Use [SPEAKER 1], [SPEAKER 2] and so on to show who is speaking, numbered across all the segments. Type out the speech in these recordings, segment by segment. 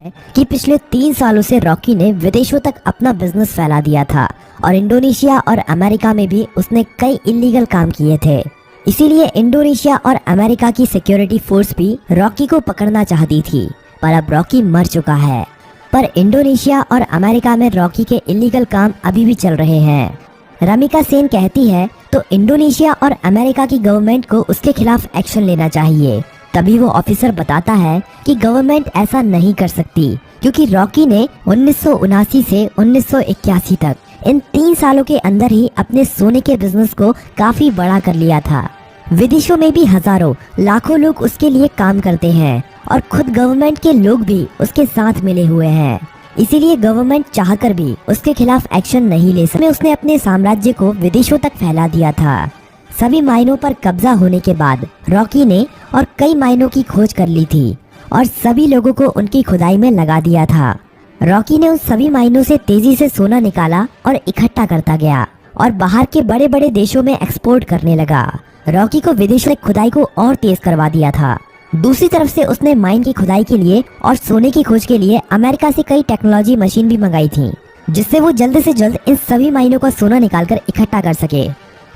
[SPEAKER 1] कि पिछले 3 सालों से रॉकी ने विदेशों तक अपना बिजनेस फैला दिया था और इंडोनेशिया और अमेरिका में भी उसने कई इलीगल काम किए थे। इसीलिए इंडोनेशिया और अमेरिका की सिक्योरिटी फोर्स भी रॉकी को पकड़ना चाहती थी, पर अब रॉकी मर चुका है। पर इंडोनेशिया और अमेरिका में रॉकी के इलीगल काम अभी भी चल रहे हैं। रमिका सेन कहती है तो इंडोनेशिया और अमेरिका की गवर्नमेंट को उसके खिलाफ एक्शन लेना चाहिए। तभी वो ऑफिसर बताता है कि गवर्नमेंट ऐसा नहीं कर सकती, क्योंकि रॉकी ने 1979 से 1981 तक इन 3 सालों के अंदर ही अपने सोने के बिजनेस को काफी बड़ा कर लिया था। विदेशों में भी हजारों लाखों लोग उसके लिए काम करते हैं और खुद गवर्नमेंट के लोग भी उसके साथ मिले हुए हैं। इसीलिए गवर्नमेंट चाहकर भी उसके खिलाफ एक्शन नहीं ले सकती। उसने अपने साम्राज्य को विदेशों तक फैला दिया था। सभी माइनों पर कब्जा होने के बाद रॉकी ने और कई माइनों की खोज कर ली थी और सभी लोगों को उनकी खुदाई में लगा दिया था। रॉकी ने उन सभी माइनों से तेजी से सोना निकाला और इकट्ठा करता गया और बाहर के बड़े बड़े देशों में एक्सपोर्ट करने लगा। रॉकी को विदेशों में खुदाई को और तेज करवा दिया था। दूसरी तरफ से उसने माइन की खुदाई के लिए और सोने की खोज के लिए अमेरिका से कई टेक्नोलॉजी मशीन भी मंगाई थी, जिससे वो जल्द से जल्द इन सभी माइनों का सोना निकालकर इकट्ठा कर सके।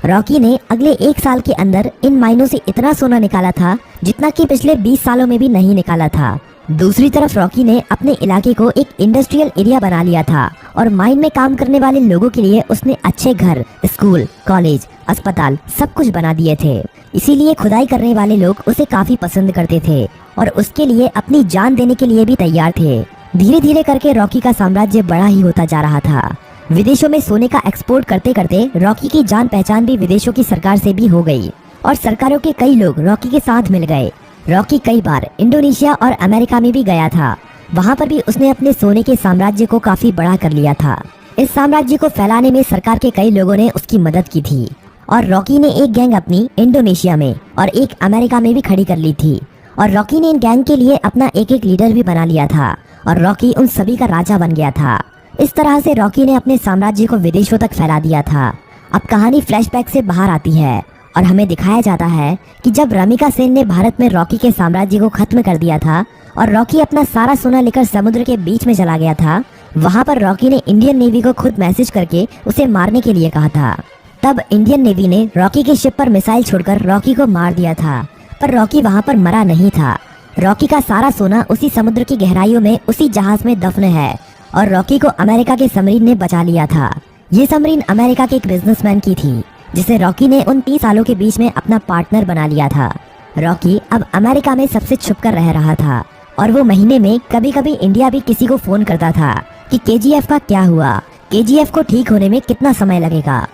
[SPEAKER 1] रॉकी ने अगले 1 साल के अंदर इन माइनों से इतना सोना निकाला था जितना कि पिछले 20 सालों में भी नहीं निकाला था। दूसरी तरफ रॉकी ने अपने इलाके को एक इंडस्ट्रियल एरिया बना लिया था और माइन में काम करने वाले लोगों के लिए उसने अच्छे घर, स्कूल, कॉलेज, अस्पताल सब कुछ बना दिए थे। इसीलिए खुदाई करने वाले लोग उसे काफी पसंद करते थे और उसके लिए अपनी जान देने के लिए भी तैयार थे। धीरे धीरे करके रॉकी का साम्राज्य बड़ा ही होता जा रहा था। विदेशों में सोने का एक्सपोर्ट करते करते रॉकी की जान पहचान भी विदेशों की सरकार से भी हो गई और सरकारों के कई लोग रॉकी के साथ मिल गए। रॉकी कई बार इंडोनेशिया और अमेरिका में भी गया था। वहाँ पर भी उसने अपने सोने के साम्राज्य को काफी बड़ा कर लिया था। इस साम्राज्य को फैलाने में सरकार के कई लोगों ने उसकी मदद की थी और रॉकी ने एक गैंग अपनी इंडोनेशिया में और एक अमेरिका में भी खड़ी कर ली थी और रॉकी ने इन गैंग के लिए अपना एक एक लीडर भी बना लिया था और रॉकी उन सभी का राजा बन गया था। इस तरह से रॉकी ने अपने साम्राज्य को विदेशों तक फैला दिया था। अब कहानी फ्लैशबैक से बाहर आती है और हमें दिखाया जाता है कि जब रमिका सेन ने भारत में रॉकी के साम्राज्य को खत्म कर दिया था और रॉकी अपना सारा सोना लेकर समुद्र के बीच में चला गया था, वहाँ पर रॉकी ने इंडियन नेवी को खुद मैसेज करके उसे मारने के लिए कहा था। तब इंडियन नेवी ने रॉकी के शिप पर मिसाइल छोड़कर रॉकी को मार दिया था, पर रॉकी वहाँ पर मरा नहीं था। रॉकी का सारा सोना उसी समुद्र की गहराइयों में उसी जहाज में दफन है और रॉकी को अमेरिका के सबमरीन ने बचा लिया था। ये सबमरीन अमेरिका के एक बिजनेसमैन की थी, जिसे रॉकी ने उन 30 सालों के बीच में अपना पार्टनर बना लिया था। रॉकी अब अमेरिका में सबसे छुपकर रह रहा था और वो महीने में कभी कभी इंडिया भी किसी को फोन करता था कि केजीएफ का क्या हुआ, केजीएफ को ठीक होने में कितना समय लगेगा।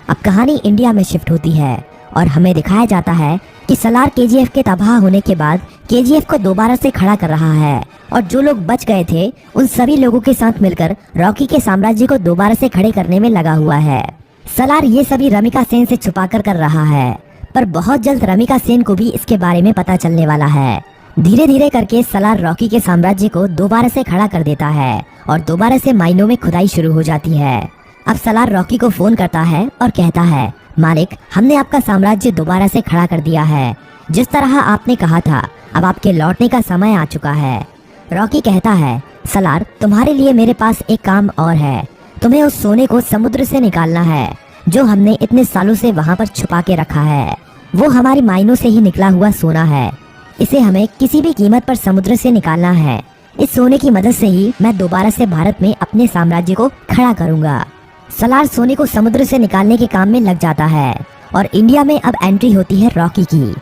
[SPEAKER 1] अब कहानी इंडिया में शिफ्ट होती है और हमें दिखाया जाता है कि सलार केजीएफ के तबाह होने के बाद केजीएफ को दोबारा से खड़ा कर रहा है और जो लोग बच गए थे उन सभी लोगों के साथ मिलकर रॉकी के साम्राज्य को दोबारा से खड़े करने में लगा हुआ है। सलार ये सभी रमिका सेन से छुपाकर कर रहा है, पर बहुत जल्द रमिका सेन को भी इसके बारे में पता चलने वाला है। धीरे धीरे करके सलार रॉकी के साम्राज्य को दोबारा से खड़ा कर देता है और दोबारा से माइनों में खुदाई शुरू हो जाती है। अब सलार रॉकी को फोन करता है और कहता है, मालिक, हमने आपका साम्राज्य दोबारा से खड़ा कर दिया है। जिस तरह आपने कहा था, अब आपके लौटने का समय आ चुका है। रॉकी कहता है, सलार, तुम्हारे लिए मेरे पास एक काम और है। तुम्हें उस सोने को समुद्र से निकालना है जो हमने इतने सालों से वहाँ पर छुपा के रखा है। वो हमारी माइनों से ही निकला हुआ सोना है। इसे हमें किसी भी कीमत पर समुद्र से निकालना है। इस सोने की मदद से ही मैं दोबारा से भारत में अपने साम्राज्य को खड़ा करूँगा। सलार सोने को समुद्र से निकालने के काम में लग जाता है और इंडिया में अब एंट्री होती है रॉकी की।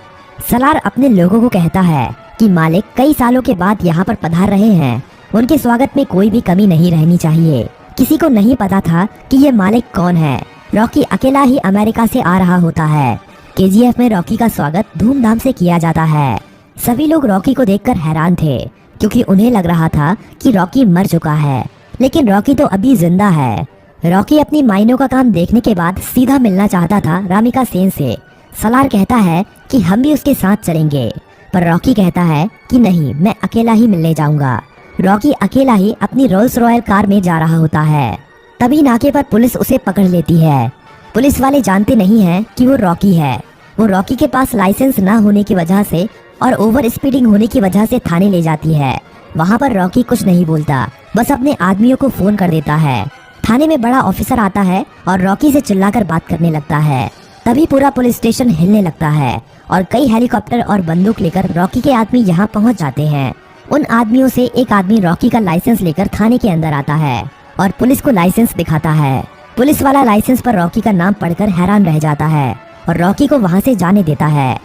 [SPEAKER 1] सलार अपने लोगों को कहता है कि मालिक कई सालों के बाद यहाँ पर पधार रहे हैं, उनके स्वागत में कोई भी कमी नहीं रहनी चाहिए। किसी को नहीं पता था कि ये मालिक कौन है। रॉकी अकेला ही अमेरिका से आ रहा होता है। केजीएफ में रॉकी का स्वागत धूमधाम से किया जाता है। सभी लोग रॉकी को देखकर हैरान थे, क्योंकि उन्हें लग रहा था कि रॉकी मर चुका है, लेकिन रॉकी तो अभी जिंदा है। रॉकी अपनी माइनों का काम देखने के बाद सीधा मिलना चाहता था रमिका सेन से। सलार कहता है कि हम भी उसके साथ चलेंगे, पर रॉकी कहता है कि नहीं, मैं अकेला ही मिलने जाऊंगा। रॉकी अकेला ही अपनी रोल्स रॉयल कार में जा रहा होता है। तभी नाके पर पुलिस उसे पकड़ लेती है। पुलिस वाले जानते नहीं हैं कि वो रॉकी है। वो रॉकी के पास लाइसेंस न होने की वजह से और ओवर स्पीडिंग होने की वजह से थाने ले जाती है। वहाँ पर रॉकी कुछ नहीं बोलता, बस अपने आदमियों को फोन कर देता है। थाने में बड़ा ऑफिसर आता है और रॉकी से चिल्लाकर बात करने लगता है। तभी पूरा पुलिस स्टेशन हिलने लगता है और कई हेलीकॉप्टर और बंदूक लेकर रॉकी के आदमी यहाँ पहुँच जाते हैं। उन आदमियों से एक आदमी रॉकी का लाइसेंस लेकर थाने के अंदर आता है और पुलिस को लाइसेंस दिखाता है। पुलिस वाला लाइसेंस पर रॉकी का नाम पढ़कर हैरान रह जाता है और रॉकी को वहाँ से जाने देता है।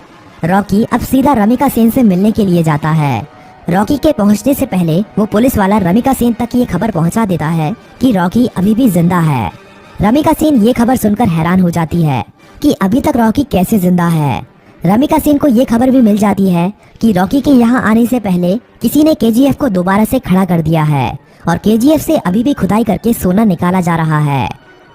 [SPEAKER 1] रॉकी अब सीधा रमिका सेन से मिलने के लिए जाता है। रॉकी के पहुंचने से पहले वो पुलिस वाला रमिका सेन तक ये खबर पहुंचा देता है कि रॉकी अभी भी जिंदा है। रमिका सेन ये खबर सुनकर हैरान हो जाती है कि अभी तक रॉकी कैसे जिंदा है। रमिका सेन को ये खबर भी मिल जाती है कि रॉकी के यहाँ आने से पहले किसी ने केजीएफ को दोबारा से खड़ा कर दिया है और केजीएफ से अभी भी खुदाई करके सोना निकाला जा रहा है।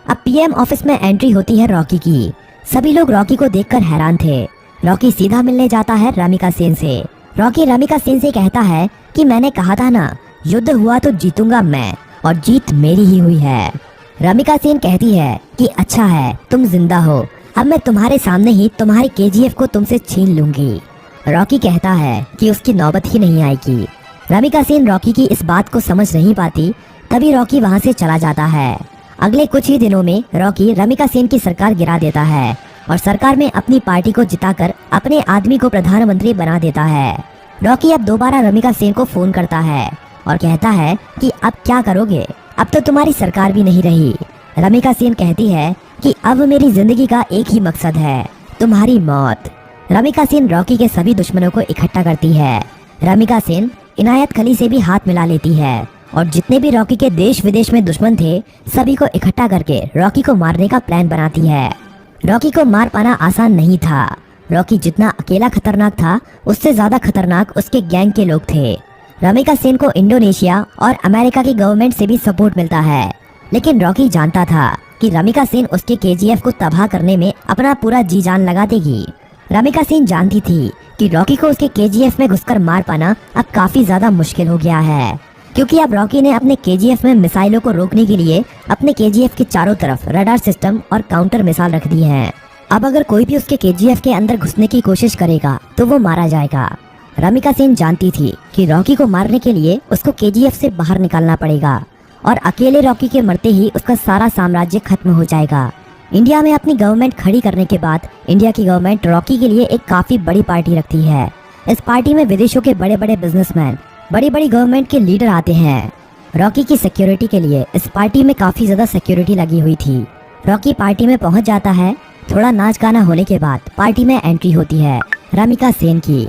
[SPEAKER 1] अब पीएम ऑफिस में एंट्री होती है रॉकी की। सभी लोग रॉकी को देखकर हैरान थे। रॉकी सीधा मिलने जाता है रमिका सेन से। रॉकी रमिका सेन से कहता है कि मैंने कहा था ना, युद्ध हुआ तो जीतूंगा मैं और जीत मेरी ही हुई है। रमिका सेन कहती है कि अच्छा है तुम जिंदा हो, अब मैं तुम्हारे सामने ही तुम्हारे केजीएफ को तुमसे छीन लूंगी। रॉकी कहता है कि उसकी नौबत ही नहीं आएगी। रमिका सेन रॉकी की इस बात को समझ नहीं पाती। तभी रॉकी वहाँ से चला जाता है। अगले कुछ ही दिनों में रॉकी रमिका सेन की सरकार गिरा देता है और सरकार में अपनी पार्टी को जिताकर अपने आदमी को प्रधानमंत्री बना देता है। रॉकी अब दोबारा रमिका सेन को फोन करता है और कहता है कि अब क्या करोगे, अब तो तुम्हारी सरकार भी नहीं रही। रमिका सेन कहती है कि अब मेरी जिंदगी का एक ही मकसद है, तुम्हारी मौत। रमिका सेन रॉकी के सभी दुश्मनों को इकट्ठा करती है। रमिका सेन इनायत खली से भी हाथ मिला लेती है और जितने भी रॉकी के देश विदेश में दुश्मन थे सभी को इकट्ठा करके रॉकी को मारने का प्लान बनाती है। रॉकी को मार पाना आसान नहीं था। रॉकी जितना अकेला खतरनाक था उससे ज्यादा खतरनाक उसके गैंग के लोग थे। रमिका सेन को इंडोनेशिया और अमेरिका की गवर्नमेंट से भी सपोर्ट मिलता है, लेकिन रॉकी जानता था कि रमिका सेन उसके केजीएफ को तबाह करने में अपना पूरा जी जान लगा देगी। रमिका सेन जानती थी कि रॉकी को उसके केजीएफ में घुसकर मार पाना अब काफी ज्यादा मुश्किल हो गया है, क्योंकि अब रॉकी ने अपने केजीएफ में मिसाइलों को रोकने के लिए अपने केजीएफ के चारों तरफ रडार सिस्टम और काउंटर मिसाइल रख दी हैं। अब अगर कोई भी उसके केजीएफ के अंदर घुसने की कोशिश करेगा तो वो मारा जाएगा। रमिका सेन जानती थी कि रॉकी को मारने के लिए उसको केजीएफ से बाहर निकालना पड़ेगा और अकेले रॉकी के मरते ही उसका सारा साम्राज्य खत्म हो जाएगा। इंडिया में अपनी गवर्नमेंट खड़ी करने के बाद इंडिया की गवर्नमेंट रॉकी के लिए एक काफी बड़ी पार्टी रखती है। इस पार्टी में विदेशों के बड़े बड़े बिजनेसमैन, बड़ी बड़ी गवर्नमेंट के लीडर आते हैं। रॉकी की सिक्योरिटी के लिए इस पार्टी में काफी ज्यादा सिक्योरिटी लगी हुई थी। रॉकी पार्टी में पहुंच जाता है। थोड़ा नाच गाना होने के बाद पार्टी में एंट्री होती है रमिका सेन की।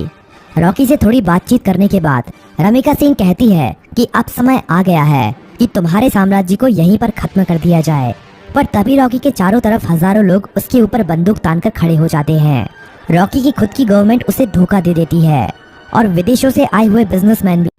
[SPEAKER 1] रॉकी से थोड़ी बातचीत करने के बाद रमिका सेन कहती है कि अब समय आ गया है कि तुम्हारे साम्राज्य को यहीं पर खत्म कर दिया जाए। पर तभी रॉकी के चारों तरफ हजारों लोग उसके ऊपर बंदूक तानकर खड़े हो जाते हैं। रॉकी की खुद की गवर्नमेंट उसे धोखा दे देती है और विदेशों से आए हुए बिजनेसमैन भी